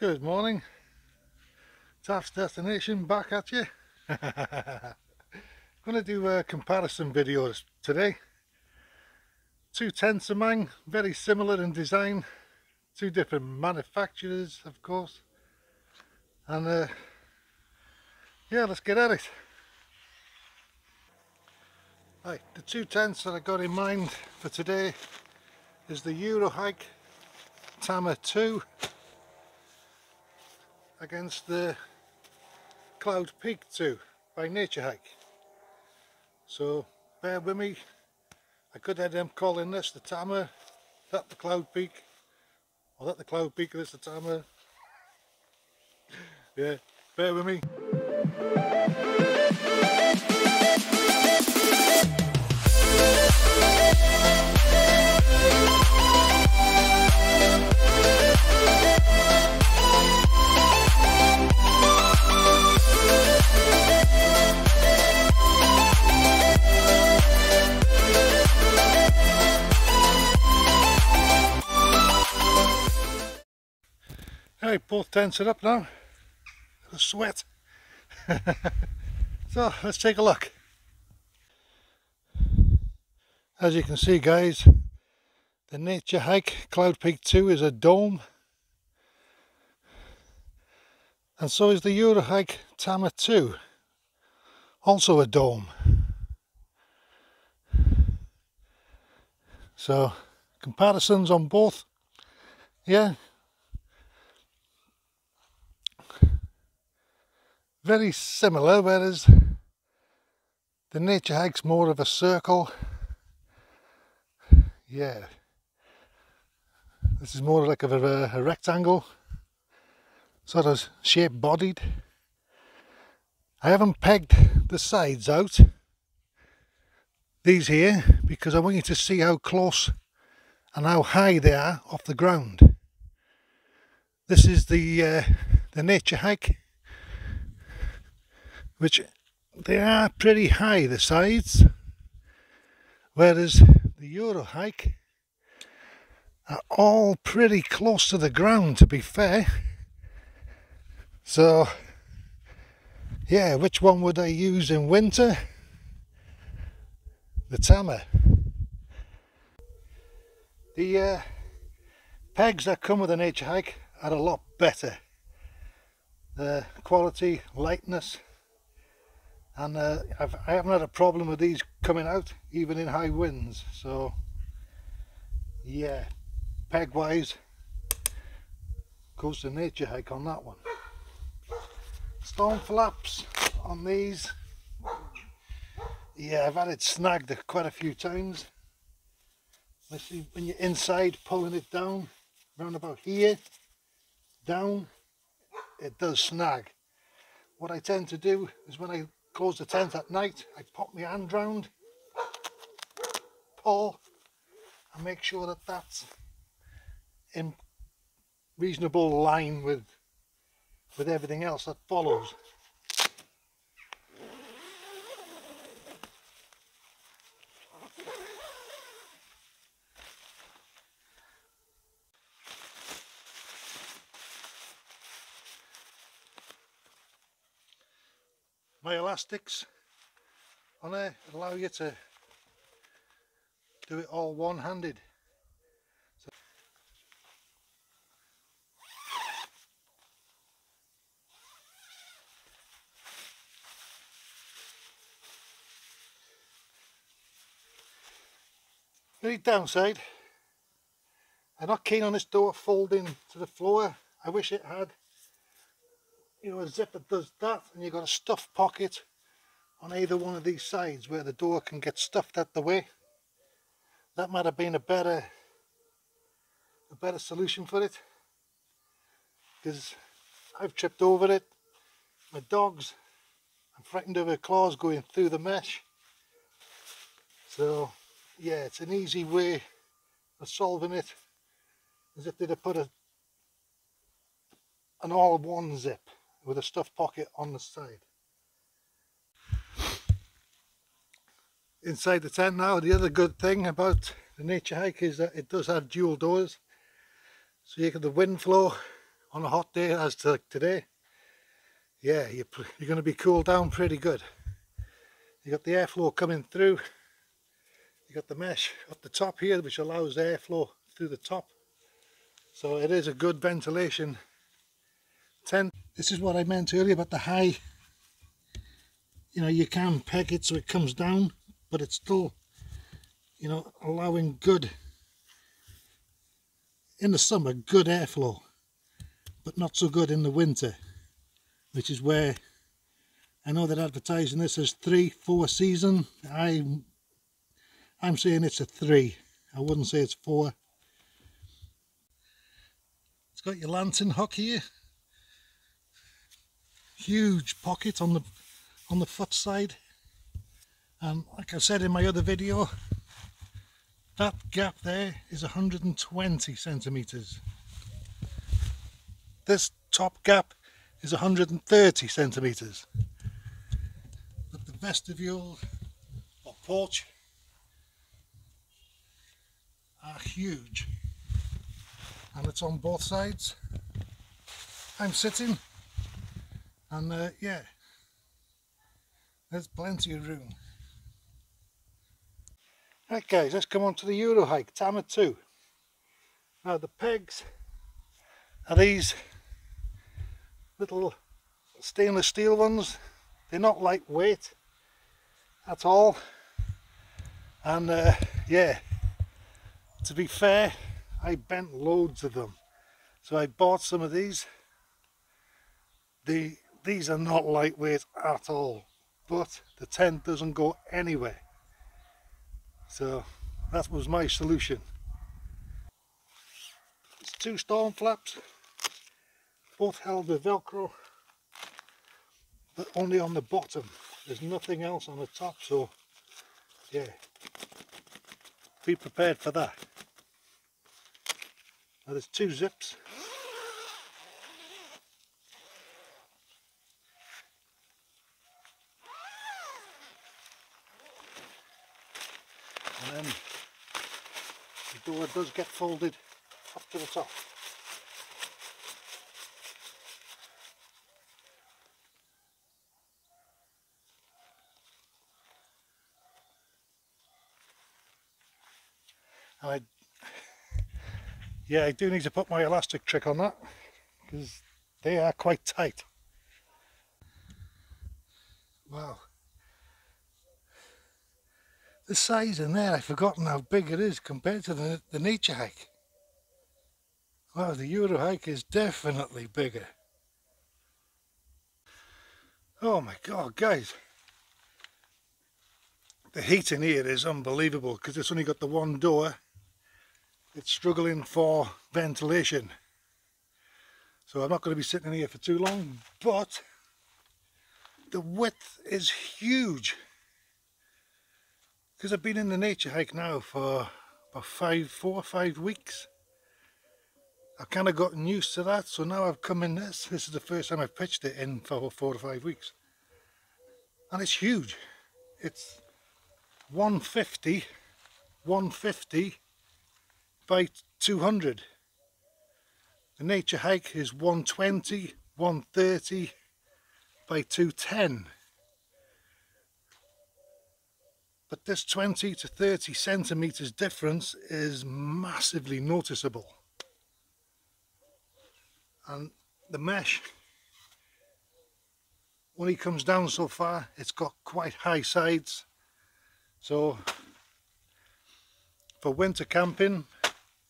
Good morning, Taft's Destination back at you. Going to do a comparison video today. Two tents of mine, very similar in design, two different manufacturers of course, and yeah, let's get at it. Right, the two tents that I got in mind for today is the Eurohike TAMAR 2 against the Cloudpeak 2 by Nature Hike. So bear with me, I could end up calling this the TAMAR, that the Cloudpeak, or that the Cloudpeak, this the TAMAR. Yeah, bear with me. Alright, both tents are up now. The sweat. So let's take a look. As you can see guys, the Nature Hike Cloudpeak 2 is a dome, and so is the Eurohike TAMAR 2, also a dome. So comparisons on both, yeah, very similar, whereas the Nature Hike's more of a circle. Yeah, this is more like a rectangle, sort of shape bodied. I haven't pegged the sides out, these here, because I want you to see how close and how high they are off the ground. This is the Nature Hike, which they are pretty high, the sides, whereas the Eurohike are all pretty close to the ground, to be fair. So yeah, which one would I use in winter? The TAMAR. The pegs that come with the Nature Hike are a lot better. The quality, lightness, and I haven't had a problem with these coming out even in high winds. So yeah, peg wise goes to Nature Hike on that one. Storm flaps on these, yeah, I've had it snagged quite a few times. Especially when you're inside pulling it down round about here down, it does snag. What I tend to do is when I close the tent at night, I pop my hand round, pull, and make sure that that's in reasonable line with everything else that follows. My elastics on there allow you to do it all one-handed. So the downside, I'm not keen on this door folding to the floor. I wish it had, you know, a zip that does that, and you've got a stuff pocket on either one of these sides where the door can get stuffed out the way. That might have been a better solution for it, because I've tripped over it. My dogs, I'm frightened of her claws going through the mesh. So yeah, it's an easy way of solving it, as if they'd have put an all-one zip with a stuff pocket on the side. Inside the tent now, the other good thing about the Nature Hike is that it does have dual doors, so you get the wind flow on a hot day as to like today, yeah, you're going to be cooled down pretty good. You got the airflow coming through. You got the mesh up the top here, which allows airflow through the top. So it is a good ventilation tent. This is what I meant earlier about the high. You know, you can peg it so it comes down, but it's still, you know, allowing good, in the summer, good airflow, but not so good in the winter, which is where I know they're advertising this as 3-4 season. I'm saying it's a 3. I wouldn't say it's 4. It's got your lantern hook here. Huge pocket on the foot side. And like I said in my other video, that gap there is 120 centimeters. This top gap is 130 centimeters. But the vestibule or porch are huge, and it's on both sides. I'm sitting, and yeah, there's plenty of room. Right guys, let's come on to the Euro hike, TAMAR 2. Now the pegs are these little stainless steel ones. They're not lightweight at all, and yeah, to be fair, I bent loads of them, so I bought some of these. These are not lightweight at all, but the tent doesn't go anywhere, so that was my solution. It's 2 storm flaps, both held with Velcro, but only on the bottom. There's nothing else on the top, so yeah, be prepared for that. Now there's 2 zips. And then the door does get folded up to the top. And I do need to put my elastic trick on that, because they are quite tight. Wow. The size in there, I've forgotten how big it is compared to the nature hike. Wow, the Euro hike is definitely bigger. Oh my god, guys. The heat in here is unbelievable, because it's only got the one door. It's struggling for ventilation. So I'm not going to be sitting here for too long, but the width is huge. Because I've been in the nature hike now for about 4 or 5 weeks. I've kind of gotten used to that, so now I've come in this. This is the first time I've pitched it in for 4 or 5 weeks. And it's huge. It's 150 by 200. The nature hike is 120, 130 by 210. But this 20 to 30 centimeters difference is massively noticeable. And the mesh only comes down so far. It's got quite high sides. So for winter camping,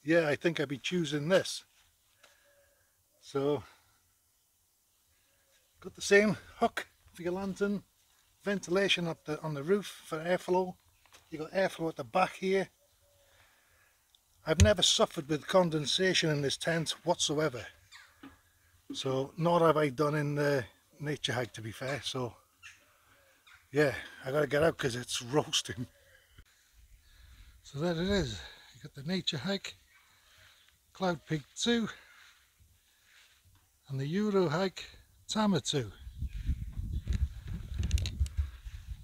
yeah, I think I'd be choosing this. So got the same hook for your lantern, ventilation up on the roof for airflow. You got airflow at the back here. I've never suffered with condensation in this tent whatsoever. So nor have I done in the nature hike, to be fair. So yeah, I gotta get out because it's roasting. So there it is. You got the nature hike, Cloudpeak 2, and the Euro hike, TAMAR 2.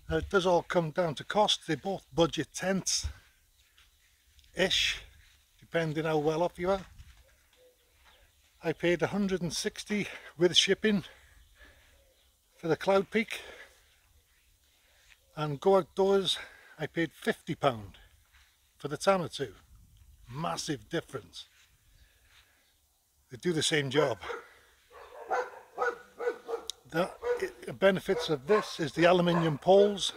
Now it does all come down to cost. They're both budget tents ish, depending how well off you are. I paid 160 with shipping for the Cloudpeak, and Go Outdoors I paid £50 for the TAMAR 2. Massive difference. They do the same job. The benefits of this is the aluminium poles.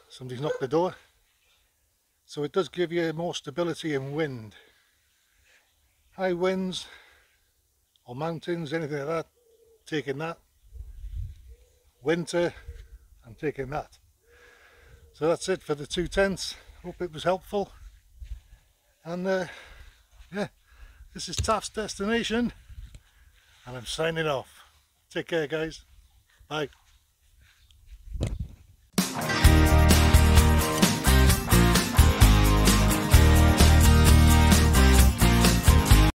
Somebody's knocked the door. So it does give you more stability in wind. High winds or mountains, anything like that, taking that. Winter, I'm taking that. So that's it for the 2 tents. Hope it was helpful. And yeah, this is Taft's Destination, and I'm signing off. Take care, guys. Bye.